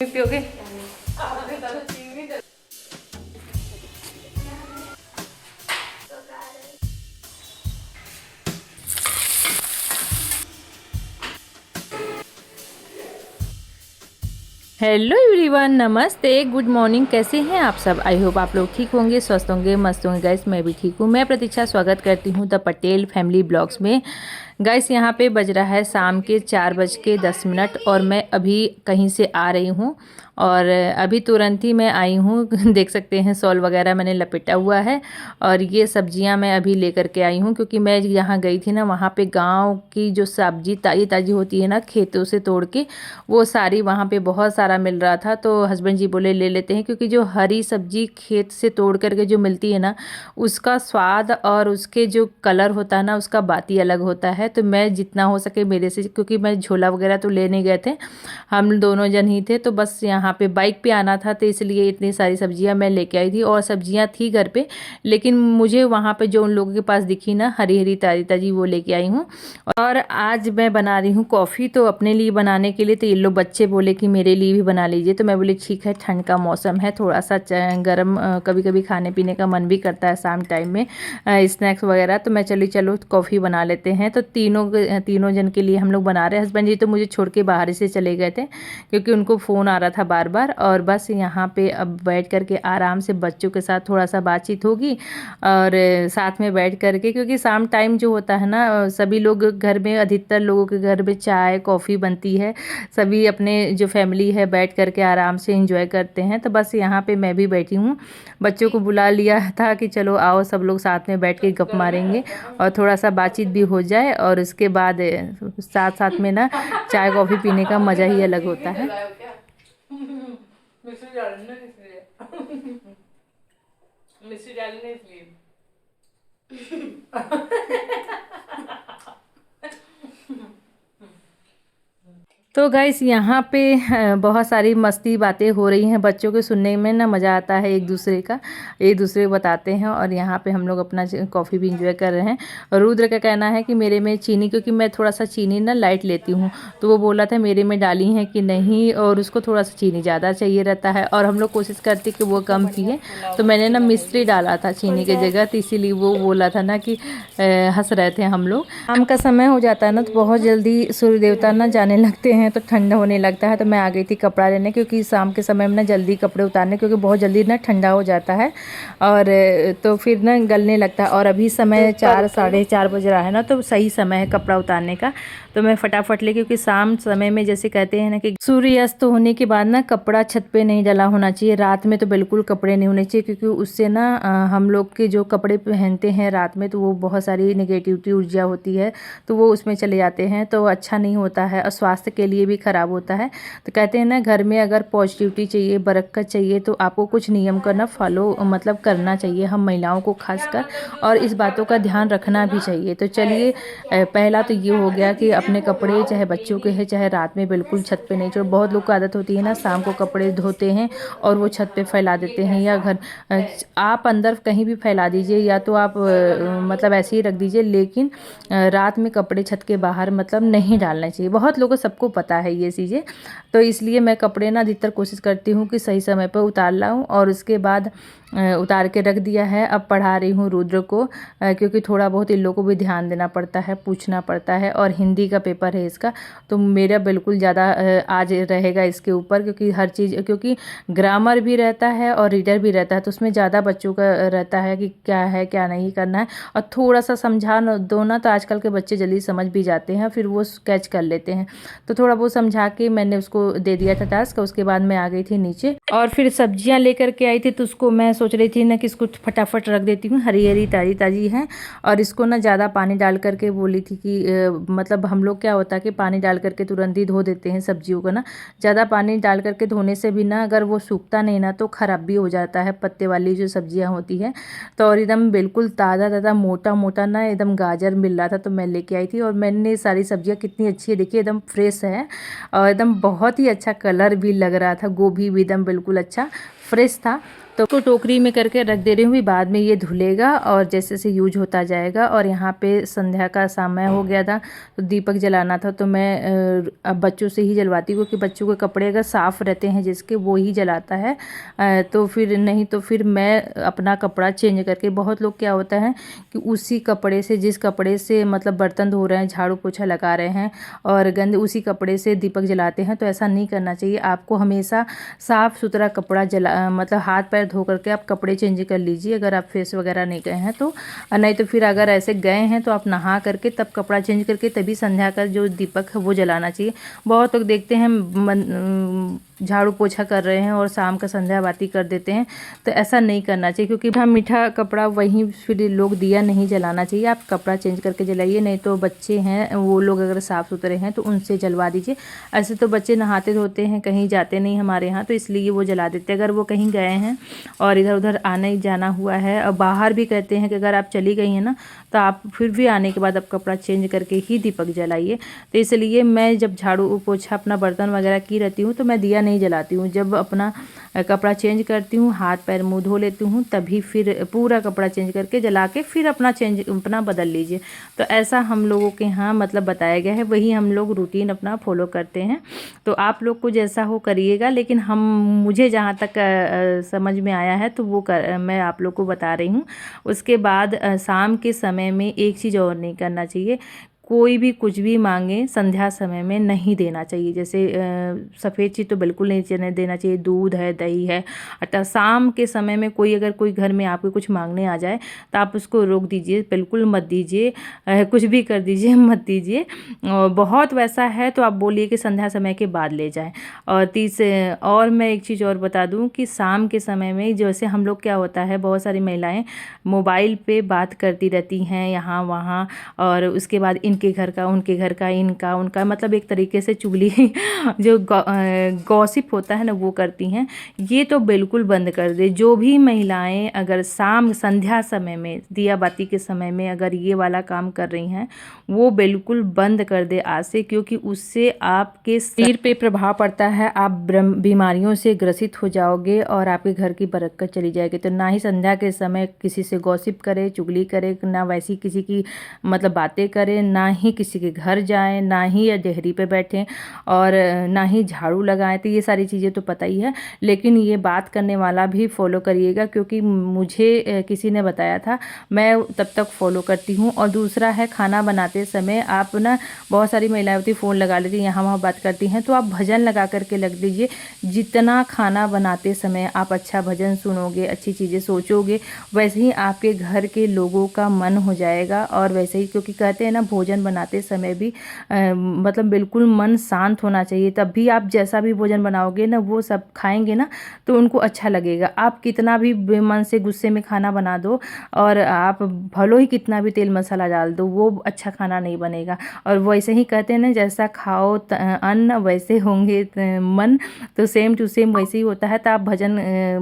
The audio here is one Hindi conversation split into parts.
पियोगे? हेलो एवरीवन, नमस्ते, गुड मॉर्निंग। कैसे हैं आप सब? आई होप आप लोग ठीक होंगे, स्वस्थ होंगे, मस्त होंगे। गाइस मैं भी ठीक हूँ। मैं प्रतीक्षा स्वागत करती हूँ द पटेल फैमिली ब्लॉग्स में। गाइस यहाँ पे बज रहा है शाम के 4:10 और मैं अभी कहीं से आ रही हूँ और अभी तुरंत ही मैं आई हूँ। देख सकते हैं शॉल वगैरह मैंने लपेटा हुआ है और ये सब्जियां मैं अभी लेकर के आई हूँ, क्योंकि मैं यहाँ गई थी ना, वहाँ पे गांव की जो सब्जी ताज़ी ताज़ी होती है ना, खेतों से तोड़ के, वो सारी वहाँ पे बहुत सारा मिल रहा था। तो हस्बैंड जी बोले ले लेते हैं, क्योंकि जो हरी सब्जी खेत से तोड़ करके जो मिलती है ना, उसका स्वाद और उसके जो कलर होता है ना, उसका बात ही अलग होता है। तो मैं जितना हो सके मेरे से, क्योंकि मैं झोला वगैरह तो ले नहीं गए थे, हम दोनों जन ही थे, तो बस यहाँ पे बाइक पे आना था, तो इसलिए इतनी सारी सब्जियां मैं लेके आई थी। और सब्जियां थी घर पे, लेकिन मुझे वहाँ पे जो उन लोगों के पास दिखी ना, हरी हरी ताज़ी ताज़ी, वो लेके आई हूँ। और आज मैं बना रही हूँ कॉफ़ी, तो अपने लिए बनाने के लिए, तो ये लोग बच्चे बोले कि मेरे लिए भी बना लीजिए। तो मैं बोली ठीक है, ठंड का मौसम है, थोड़ा सा गर्म कभी कभी खाने पीने का मन भी करता है शाम टाइम में, स्नैक्स वगैरह। तो मैं चलो कॉफ़ी बना लेते हैं। तो तीनों जन के लिए हम लोग बना रहे हैं। हस्बैंड जी तो मुझे छोड़ के बाहर से चले गए थे, क्योंकि उनको फ़ोन आ रहा था बार बार। और बस यहाँ पे अब बैठ करके आराम से बच्चों के साथ थोड़ा सा बातचीत होगी और साथ में बैठ करके, क्योंकि शाम टाइम जो होता है ना, सभी लोग घर में, अधिकतर लोगों के घर में चाय कॉफ़ी बनती है, सभी अपने जो फैमिली है बैठ करके आराम से एंजॉय करते हैं। तो बस यहाँ पे मैं भी बैठी हूँ, बच्चों को बुला लिया था कि चलो आओ सब लोग साथ में बैठ के गप मारेंगे और थोड़ा सा बातचीत भी हो जाए, और उसके बाद साथ साथ में ना चाय कॉफ़ी पीने का मज़ा ही अलग होता है। तो गाइस यहाँ पे बहुत सारी मस्ती बातें हो रही हैं, बच्चों के सुनने में ना मज़ा आता है, एक दूसरे को बताते हैं। और यहाँ पे हम लोग अपना कॉफ़ी भी इंजॉय कर रहे हैं। और रुद्र का कहना है कि मेरे में चीनी, क्योंकि मैं थोड़ा सा चीनी ना लाइट लेती हूँ, तो वो बोला था मेरे में डाली है कि नहीं, और उसको थोड़ा सा चीनी ज़्यादा चाहिए रहता है, और हम लोग कोशिश करते कि वो कम पिए। तो मैंने ना मिश्री डाला था चीनी की जगह, तो इसीलिए वो बोला था ना कि हंस रहे थे हम लोग। शाम का समय हो जाता है ना, तो बहुत जल्दी सूर्य देवता ना जाने लगते हैं, तो ठंडा होने लगता है। तो मैं आ गई थी कपड़ा लेने, क्योंकि शाम के समय में ना जल्दी कपड़े उतारने, क्योंकि बहुत जल्दी ना ठंडा हो जाता है और तो फिर ना गलने लगता है। और अभी समय 4 साढ़े 4 बज रहा है ना, तो सही समय है कपड़ा उतारने का। तो मैं फटाफट ले, क्योंकि शाम समय में जैसे कहते हैं ना कि सूर्यास्त होने के बाद ना कपड़ा छत पे नहीं डला होना चाहिए, रात में तो बिल्कुल कपड़े नहीं होने चाहिए, क्योंकि उससे ना हम लोग के जो कपड़े पहनते हैं रात में, तो वो बहुत सारी नेगेटिविटी ऊर्जा होती है, तो वो उसमें चले जाते हैं, तो अच्छा नहीं होता है और स्वास्थ्य के लिए भी खराब होता है। तो कहते हैं ना, घर में अगर पॉजिटिविटी चाहिए, बरकत चाहिए, तो आपको कुछ नियम करना फॉलो मतलब करना चाहिए, हम महिलाओं को खासकर, और इस बातों का ध्यान रखना भी चाहिए। तो चलिए, पहला तो ये हो गया कि अपने कपड़े चाहे बच्चों के हैं चाहे रात में बिल्कुल छत पे नहीं छोड़। बहुत लोग को आदत होती है ना, शाम को कपड़े धोते हैं और वो छत पे फैला देते हैं, या घर आप अंदर कहीं भी फैला दीजिए, या तो आप मतलब ऐसे ही रख दीजिए, लेकिन रात में कपड़े छत के बाहर मतलब नहीं डालना चाहिए। बहुत लोगों सबको पता है ये चीज़ें, तो इसलिए मैं कपड़े ना अधिकतर कोशिश करती हूँ कि सही समय पर उतार लाऊं। और उसके बाद उतार के रख दिया है। अब पढ़ा रही हूँ रुद्र को, क्योंकि थोड़ा बहुत इन लोगों को भी ध्यान देना पड़ता है, पूछना पड़ता है। और हिंदी का पेपर है इसका, तो मेरा बिल्कुल ज़्यादा आज रहेगा इसके ऊपर, क्योंकि हर चीज़, क्योंकि ग्रामर भी रहता है और रीडर भी रहता है, तो उसमें ज़्यादा बच्चों का रहता है कि क्या है क्या नहीं करना है। और थोड़ा सा समझा दो ना, तो आजकल के बच्चे जल्दी समझ भी जाते हैं, फिर वो कैच कर लेते हैं। तो थोड़ा बहुत समझा के मैंने उसको दे दिया था टास्क। उसके बाद मैं आ गई थी नीचे, और फिर सब्जियां लेकर के आई थी, तो उसको मैं सोच रही थी ना कि इसको फटाफट रख देती हूँ, हरी हरी ताज़ी ताज़ी है। और इसको ना ज़्यादा पानी डाल करके बोली थी कि मतलब हम लोग क्या होता है कि पानी डाल करके तुरंत ही धो देते हैं सब्जियों को ना, ज़्यादा पानी डाल करके धोने से भी ना, अगर वो सूखता नहीं ना, तो ख़राब भी हो जाता है, पत्ते वाली जो सब्जियाँ होती है। तो और एकदम बिल्कुल ताज़ा ताज़ा मोटा मोटा ना एकदम गाजर मिल रहा था, तो मैं लेके आई थी। और मैंने सारी सब्जियाँ कितनी अच्छी है, देखिए एकदम फ्रेश है और एकदम बहुत ही अच्छा कलर भी लग रहा था। गोभी भी एकदम बिल्कुल अच्छा फ्रेश था तो उसको टोकरी में करके रख दे रही हूँ, बाद में ये धुलेगा और जैसे जैसे यूज होता जाएगा। और यहाँ पे संध्या का समय हो गया था तो दीपक जलाना था, तो मैं अब बच्चों से ही जलवाती हूँ, क्योंकि बच्चों के कपड़े अगर साफ़ रहते हैं जिसके वो ही जलाता है, तो फिर नहीं तो फिर मैं अपना कपड़ा चेंज करके। बहुत लोग क्या होता है कि उसी कपड़े से, जिस कपड़े से मतलब बर्तन धो रहे हैं, झाड़ू पोछा लगा रहे हैं और गंद, उसी कपड़े से दीपक जलाते हैं। तो ऐसा नहीं करना चाहिए। आपको हमेशा साफ़ सुथरा कपड़ा मतलब हाथ पैर धो करके आप कपड़े चेंज कर लीजिए, अगर आप फेस वगैरह नहीं गए हैं तो। नहीं तो फिर अगर ऐसे गए हैं तो आप नहा करके तब कपड़ा चेंज करके तभी संध्या का जो दीपक है वो जलाना चाहिए। बहुत लोग देखते हैं झाड़ू पोछा कर रहे हैं और शाम का संध्या बाती कर देते हैं, तो ऐसा नहीं करना चाहिए, क्योंकि मीठा कपड़ा वहीं फिर लोग दिया नहीं जलाना चाहिए। आप कपड़ा चेंज करके जलाइए, नहीं तो बच्चे हैं वो लोग अगर साफ़ सुथरे हैं तो उनसे जलवा दीजिए। ऐसे तो बच्चे नहाते धोते हैं, कहीं जाते नहीं हमारे यहाँ, तो इसलिए वो जला देते हैं। अगर वो कहीं गए हैं और इधर उधर आने जाना हुआ है और बाहर भी कहते हैं कि अगर आप चली गई हैं ना तो आप फिर भी आने के बाद आप कपड़ा चेंज करके ही दीपक जलाइए। तो इसलिए मैं जब झाड़ू पोछा अपना बर्तन वगैरह की रहती हूँ तो मैं दिया नहीं जलाती हूँ। जब अपना कपड़ा चेंज करती हूँ, हाथ पैर मुँह धो लेती हूँ, तभी फिर पूरा कपड़ा चेंज करके जला के फिर अपना बदल लीजिए। तो ऐसा हम लोगों के यहाँ मतलब बताया गया है, वही हम लोग रूटीन अपना फॉलो करते हैं। तो आप लोग को जैसा हो करिएगा, लेकिन मुझे जहाँ तक समझ में आया है तो वो मैं आप लोग को बता रही हूँ। उसके बाद शाम के समय में एक चीज़ और नहीं करना चाहिए, कोई भी कुछ भी मांगे संध्या समय में नहीं देना चाहिए। जैसे सफ़ेद चीज़ तो बिल्कुल नहीं देना चाहिए, दूध है, दही है। अतः शाम के समय में अगर कोई घर में आपको कुछ मांगने आ जाए तो आप उसको रोक दीजिए, बिल्कुल मत दीजिए। कुछ भी कर दीजिए, मत दीजिए। बहुत वैसा है तो आप बोलिए कि संध्या समय के बाद ले जाएं। और मैं एक चीज़ और बता दूं कि शाम के समय में जैसे हम लोग क्या होता है, बहुत सारी महिलाएं मोबाइल पे बात करती रहती हैं यहाँ वहाँ, और उसके बाद इनके घर का, उनके घर का, इनका उनका, मतलब एक तरीके से चुगली जो गॉसिप होता है ना वो करती हैं। ये तो बिल्कुल बंद कर दे। जो भी महिलाएं अगर शाम संध्या समय में, दिया बाती के समय में अगर ये वाला काम कर रही हैं वो बिल्कुल बंद कर दे आज से, क्योंकि उससे आपके शरीर पे प्रभाव पड़ता है। आप बीमारियों से ग्रसित हो जाओगे और आपके घर की बरकत चली जाएगी। तो ना ही संध्या के समय किसी से गॉसिप करे, चुगली करे, ना वैसी किसी की मतलब बातें करें, ना ही किसी के घर जाएं, ना ही या देहरी पे बैठें, और ना ही झाड़ू लगाएं। तो ये सारी चीज़ें तो पता ही है, लेकिन ये बात करने वाला भी फॉलो करिएगा, क्योंकि मुझे किसी ने बताया था, मैं तब तक फॉलो करती हूँ। और दूसरा है, खाना बनाते समय आप ना, बहुत सारी महिलाएं होती फ़ोन लगा लेती हैं, यहाँ वहाँ बात करती हैं, तो आप भजन लगा करके रख दीजिए। जितना खाना बनाते समय आप अच्छा भजन सुनोगे, अच्छी चीज़ें सोचोगे, वैसे ही आपके घर के लोगों का मन हो जाएगा। और वैसे ही, क्योंकि कहते हैं ना भोजन बनाते समय भी मतलब बिल्कुल मन शांत होना चाहिए, तब भी आप जैसा भी भोजन बनाओगे ना वो सब खाएंगे ना तो उनको अच्छा लगेगा। आप कितना भी बेमन से गुस्से में खाना बना दो और आप भलो ही कितना भी तेल मसाला डाल दो, वो अच्छा खाना नहीं बनेगा। और वैसे ही कहते हैं ना, जैसा खाओ अन्न वैसे होंगे मन, तो सेम टू सेम वैसे ही होता है। तो आप भजन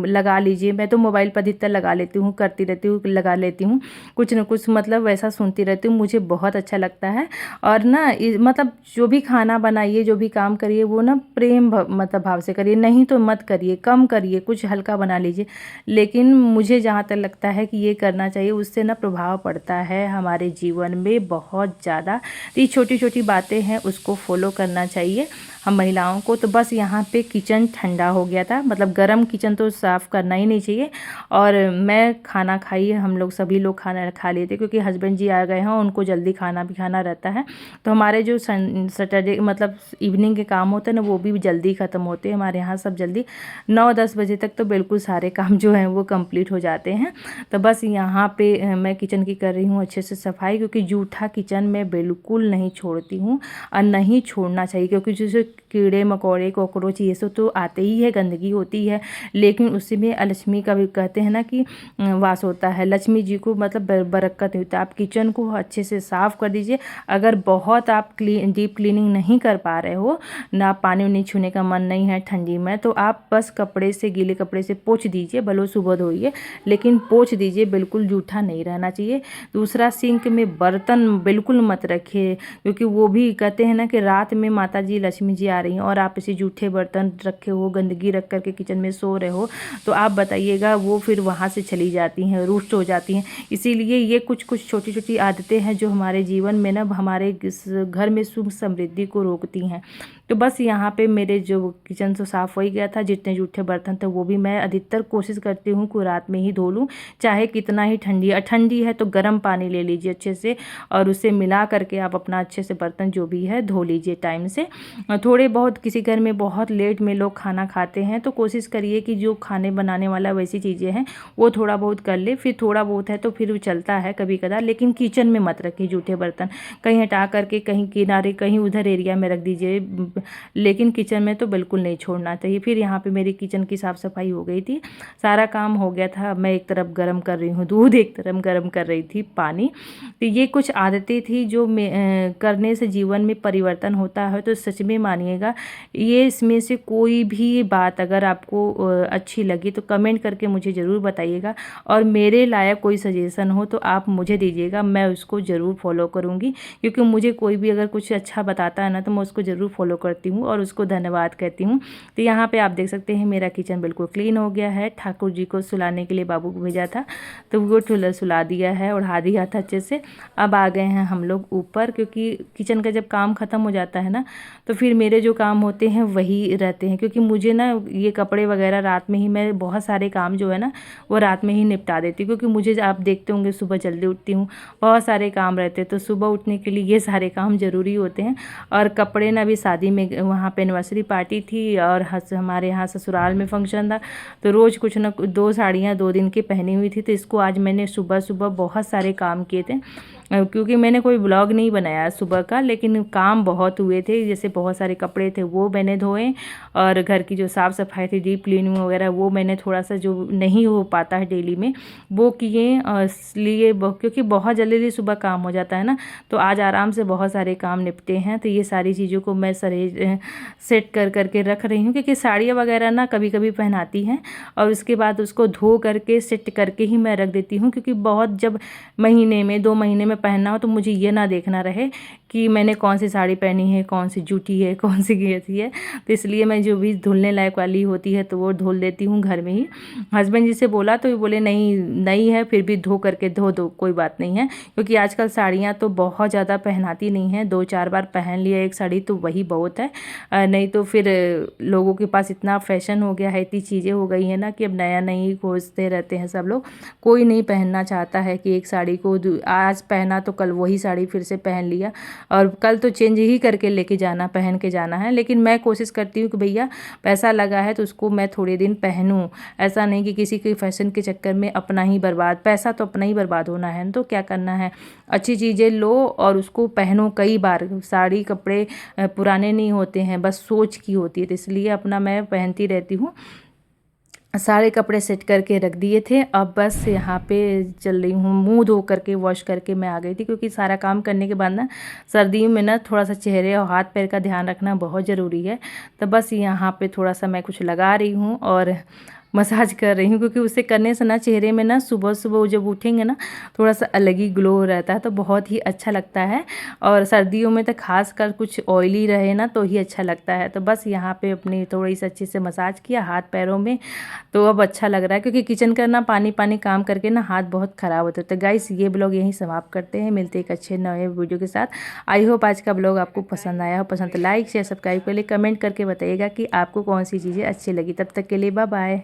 लगा लीजिए। मैं तो मोबाइल पर अधिकतर लगा लेती हूँ, करती रहती हूँ, लगा लेती हूँ कुछ न कुछ, मतलब वैसा सुनती रहती हूँ, मुझे बहुत अच्छा लगता है। और ना मतलब जो भी खाना बनाइए, जो भी काम करिए, वो ना प्रेम मतलब भाव से करिए, नहीं तो मत करिए, कम करिए, कुछ हल्का बना लीजिए। लेकिन मुझे जहाँ तक लगता है कि ये करना चाहिए, उससे ना प्रभाव पड़ता है हमारे जीवन में बहुत ज़्यादा। ये छोटी छोटी बातें हैं, उसको फॉलो करना चाहिए हम महिलाओं को। तो बस यहाँ पे किचन ठंडा हो गया था, मतलब गरम किचन तो साफ़ करना ही नहीं चाहिए। और मैं खाना खाई, हम लोग सभी लोग खाना खा लिए थे, क्योंकि हस्बैंड जी आ गए हैं, उनको जल्दी खाना भी खाना रहता है। तो हमारे जो सैटरडे मतलब इवनिंग के काम होते हैं ना, वो भी जल्दी ख़त्म होते हैं हमारे यहाँ, सब जल्दी 9-10 बजे तक तो बिल्कुल सारे काम जो हैं वो कंप्लीट हो जाते हैं। तो बस यहाँ पे मैं किचन की कर रही हूँ अच्छे से सफाई, क्योंकि जूठा किचन मैं बिल्कुल नहीं छोड़ती हूँ और नहीं छोड़ना चाहिए, क्योंकि जैसे कीड़े मकोड़े कॉकरोच ये सब तो आते ही है, गंदगी होती है, लेकिन उसी में लक्ष्मी का भी कहते हैं ना कि वास होता है, लक्ष्मी जी को मतलब बरकत होता है। आप किचन को अच्छे से साफ़ कर दीजिए। लीजिए। अगर बहुत आप डीप क्लीनिंग नहीं कर पा रहे हो, ना पानी उनी छूने का मन नहीं है ठंडी में, तो आप बस कपड़े से, गीले कपड़े से पोंछ दीजिए। भले सुबह धोइए लेकिन पोंछ दीजिए, बिल्कुल जूठा नहीं रहना चाहिए। दूसरा, सिंक में बर्तन बिल्कुल मत रखिए, क्योंकि वो भी कहते हैं ना कि रात में माता जी लक्ष्मी जी आ रही हैं और आप इसे जूठे बर्तन रखे हो, गंदगी रख करके किचन में सो रहे हो, तो आप बताइएगा वो फिर वहाँ से चली जाती हैं, रुष्ट हो जाती हैं। इसीलिए ये कुछ कुछ छोटी छोटी आदतें हैं जो हमारे जीवन में ना हमारे घर में सुख समृद्धि को रोकती हैं। तो बस यहाँ पे मेरे जो किचन तो साफ़ हो ही गया था। जितने जूठे बर्तन थे वो भी मैं अधिकतर कोशिश करती हूँ कि रात में ही धो लूँ, चाहे कितना ही ठंडी है तो गर्म पानी ले लीजिए अच्छे से, और उसे मिला करके आप अपना अच्छे से बर्तन जो भी है धो लीजिए टाइम से। थोड़े बहुत किसी घर में बहुत लेट में लोग खाना खाते हैं, तो कोशिश करिए कि जो खाने बनाने वाला वैसी चीज़ें हैं वो थोड़ा बहुत कर ले। फिर थोड़ा बहुत है तो फिर चलता है कभी कदा, लेकिन किचन में मत रखिए जूठे बर्तन। कहीं हटा करके कहीं किनारे, कहीं उधर एरिया में रख दीजिए, लेकिन किचन में तो बिल्कुल नहीं छोड़ना चाहिए। फिर यहाँ पे मेरी किचन की साफ़ सफाई हो गई थी, सारा काम हो गया था। मैं एक तरफ गर्म कर रही हूँ दूध, एक तरफ गर्म कर रही थी पानी। तो ये कुछ आदतें थी जो करने से जीवन में परिवर्तन होता है। तो सच में मानिएगा, ये इसमें से कोई भी बात अगर आपको अच्छी लगी तो कमेंट करके मुझे ज़रूर बताइएगा, और मेरे लायक कोई सजेशन हो तो आप मुझे दीजिएगा, मैं उसको ज़रूर फॉलो करूँगी। क्योंकि मुझे कोई भी अगर कुछ अच्छा बताता है ना तो मैं उसको ज़रूर फॉलो करती हूँ और उसको धन्यवाद कहती हूँ। तो यहाँ पे आप देख सकते हैं मेरा किचन बिल्कुल क्लीन हो गया है। ठाकुर जी को सुलाने के लिए बाबू को भेजा था तो वो सुला दिया है, उड़ा दिया था अच्छे से। अब आ गए हैं हम लोग ऊपर, क्योंकि किचन का जब काम ख़त्म हो जाता है ना तो फिर मेरे जो काम होते हैं वही रहते हैं। क्योंकि मुझे ना ये कपड़े वगैरह रात में ही, मैं बहुत सारे काम जो है ना वो रात में ही निपटा देती हूँ। क्योंकि मुझे आप देखते होंगे सुबह जल्दी उठती हूँ, बहुत सारे काम रहते हैं, तो सुबह उठने के लिए ये सारे काम ज़रूरी होते हैं। और कपड़े ना, अभी शादी में वहाँ पे एनिवर्सरी पार्टी थी और हमारे यहाँ ससुराल में फंक्शन था, तो रोज़ कुछ ना 2 साड़ियाँ 2 दिन की पहनी हुई थी। तो इसको आज मैंने सुबह सुबह बहुत सारे काम किए थे, क्योंकि मैंने कोई ब्लॉग नहीं बनाया सुबह का, लेकिन काम बहुत हुए थे। जैसे बहुत सारे कपड़े थे वो मैंने धोए, और घर की जो साफ़ सफाई थी, डीप क्लीनिंग वगैरह, वो मैंने थोड़ा सा जो नहीं हो पाता है डेली में वो किए। इसलिए क्योंकि बहुत जल्दी सुबह काम हो जाता है ना, तो आज आराम से बहुत सारे काम निपटे हैं। तो ये सारी चीज़ों को मैं सेट कर करके रख रही हूँ, क्योंकि साड़ियाँ वगैरह ना कभी कभी पहनाती हैं और उसके बाद उसको धो करके सेट करके ही मैं रख देती हूँ। क्योंकि बहुत जब महीने में 2 महीने में पहनना हो तो मुझे ये ना देखना रहे कि मैंने कौन सी साड़ी पहनी है, कौन सी जूठी है, कौन सी कैसी है। तो इसलिए मैं जो भी धुलने लायक वाली होती है तो वो धुल देती हूँ घर में ही। हस्बैंड जी से बोला तो ये बोले नहीं नई है फिर भी धो करके धो दो, कोई बात नहीं है। क्योंकि आजकल साड़ियाँ तो बहुत ज़्यादा पहनाती नहीं हैं, 2-4 बार पहन लिया एक साड़ी तो वही बहुत है। नहीं तो फिर लोगों के पास इतना फैशन हो गया है, इतनी चीज़ें हो गई हैं ना कि अब नया नई खोजते रहते हैं सब लोग। कोई नहीं पहनना चाहता है कि एक साड़ी को आज पहना तो कल वही साड़ी फिर से पहन लिया, और कल तो चेंज ही करके लेके जाना, पहन के जाना है। लेकिन मैं कोशिश करती हूँ कि भैया पैसा लगा है तो उसको मैं थोड़े दिन पहनूँ। ऐसा नहीं कि किसी के फैशन के चक्कर में अपना ही बर्बाद, पैसा तो अपना ही बर्बाद होना है तो क्या करना है। अच्छी चीज़ें लो और उसको पहनो कई बार। साड़ी कपड़े पुराने नहीं होते हैं, बस सोच की होती है। तो इसलिए अपना मैं पहनती रहती हूँ। सारे कपड़े सेट करके रख दिए थे, अब बस यहाँ पे चल रही हूँ। मुंह धो करके वॉश करके मैं आ गई थी, क्योंकि सारा काम करने के बाद ना सर्दियों में ना थोड़ा सा चेहरे और हाथ पैर का ध्यान रखना बहुत ज़रूरी है। तो बस यहाँ पे थोड़ा सा मैं कुछ लगा रही हूँ और मसाज कर रही हूँ, क्योंकि उसे करने से ना चेहरे में ना सुबह सुबह जब उठेंगे ना थोड़ा सा अलग ही ग्लो रहता है, तो बहुत ही अच्छा लगता है। और सर्दियों में तो खास कर कुछ ऑयली रहे ना तो ही अच्छा लगता है। तो बस यहाँ पे अपनी थोड़ी सी अच्छे से मसाज किया हाथ पैरों में, तो अब अच्छा लग रहा है। क्योंकि किचन का ना पानी पानी काम करके ना हाथ बहुत ख़राब होते हैं। तो गाइस ये ब्लॉग यहीं समाप्त करते हैं, मिलते एक अच्छे नए वीडियो के साथ। आई होप आज का ब्लॉग आपको पसंद आया हो। पसंद तो लाइक शेयर सब्सक्राइब कर लिए, कमेंट करके बताइएगा कि आपको कौन सी चीज़ें अच्छी लगी। तब तक के लिए बाय बाय।